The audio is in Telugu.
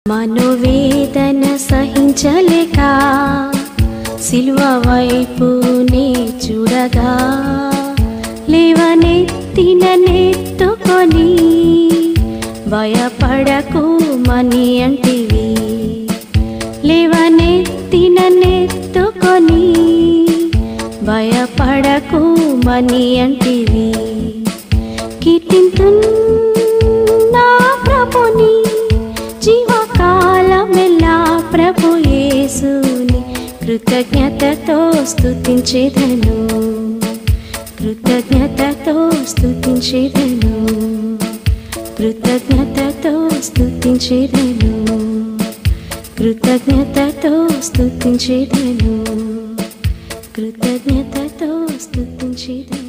మనోవేదన సహించలేక సిలువ వైపునే చూడగా లేవనెత్తిన నెత్తుకొని భయపడకు మని అంటివి. లేవనెత్తిన నెత్తుకొని భయపడకు మని అంటివి. కీర్తింతున్ నా ప్రభుని జీవకాలమెల్లా ప్రభు యేసుని కృతజ్ఞతతో స్తుతించెదను. కృతజ్ఞతతో స్తుతించెదను. కృతజ్ఞతతో స్తుతించెదను. కృతజ్ఞతతో స్తుతించెదను. కృతజ్ఞతతో స్తుతించెదను.